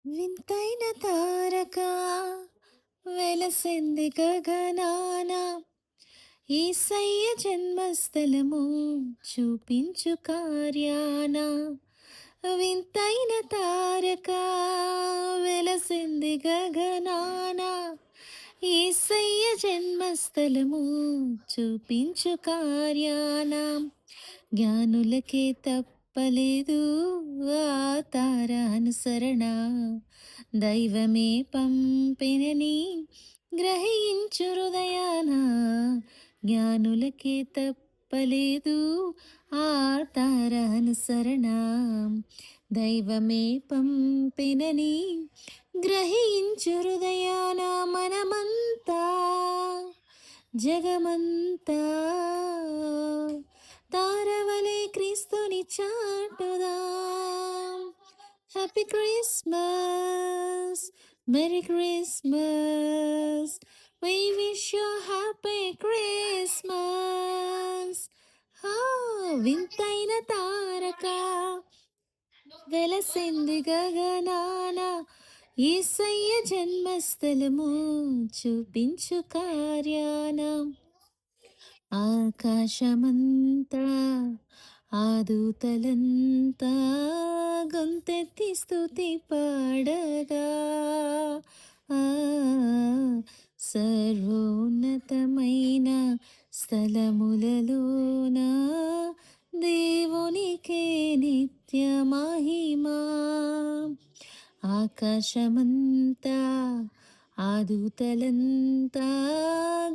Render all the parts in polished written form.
వింతైన తారక వెలసింది గగనాన యేసయ్య జన్మస్థలము చూపించు కార్యాన. వింతైన తారక వెలసింది గగనాన యేసయ్య జన్మస్థలము చూపించు కార్యాన. జ్ఞానులకే తప్పలేదు ఆ తార అనుసరణ, దైవమే పంపినని గ్రహించు హృదయాన. జ్ఞానులకే తప్పలేదు ఆ తార అనుసరణ, దైవమే పంపినని గ్రహించు హృదయాన. మనమంతా జగమంతా తారవలే క్రీస్తుని చాటుదాం. Happy Christmas, merry Christmas, we wish you happy Christmas. ఆ, వింతైన తారక వెలసింది గగనాన యేసయ్య జన్మస్థలము చూపించు కార్యాన. ఆకాశమంతా ఆదూతలంతా గొంతెత్తి స్తుతి పాడగా, ఆ, సర్వోన్నతమైన స్థలములలోన దేవునికే నిత్య మహిమా. ఆకాశమంతా ఆదూతలంతా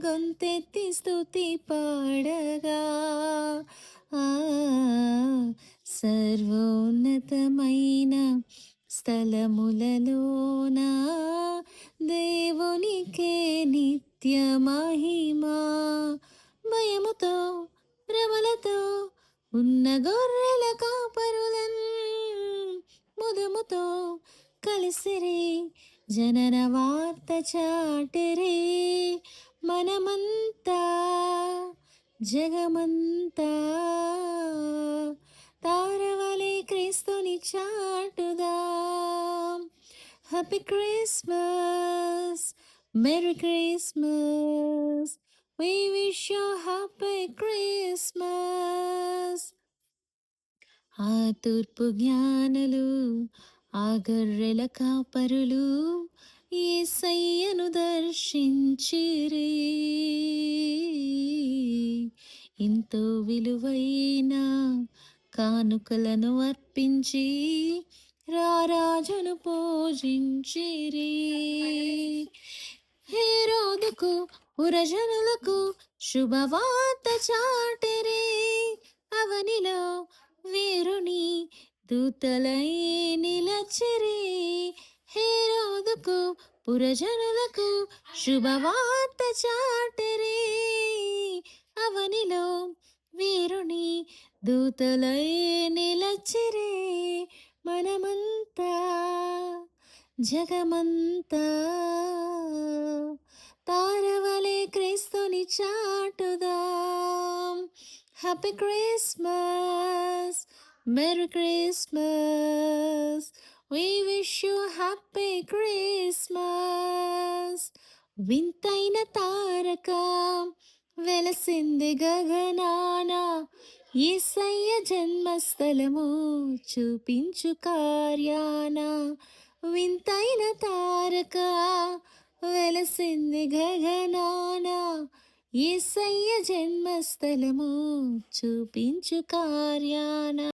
గొంతెత్తి స్తుతి పాడగా, ఆ, సర్వోన్నతమైన స్థలములలోన దేవునికే నిత్య మహిమా. భయముతో భ్రమలతో ఉన్న గొర్రెల కాపరులన్ ముదముతో కలిసిరి జనన వార్త చాటెరే. మనమంతా జగమంతా తారవలే క్రీస్తుని చాటుదాం. Happy Christmas, merry Christmas, we wish you happy Christmas. ఆ తూర్పు జ్ఞానులు ఆ గొర్రెల కాపరులు యేసయ్యను దర్శించిరి. ఎంతో విలువైన కానుకలను అర్పించి రారాజును పూజించిరి. హేరోదుకు పురజనులకు శుభవార్త చాటిరి. అవనిలో వీరుని దూతలై నిలచిరి. హేరోదుకు పురజనులకు శుభవార్త చాటిరి. అవనిలో వీరుని దూతలై నిలచిరి. మనమంతా జగమంతా తారవలే క్రీస్తుని చాటుదాం. Happy Christmas, merry Christmas, we wish you happy Christmas. వింతైన తారక వెలసింది గగనాన యేసయ్య జన్మస్థలము చూపించు కార్యాన. వింతైన తారక వెలసింది గగనాన యేసయ్య జన్మస్థలము చూపించు కార్యాన.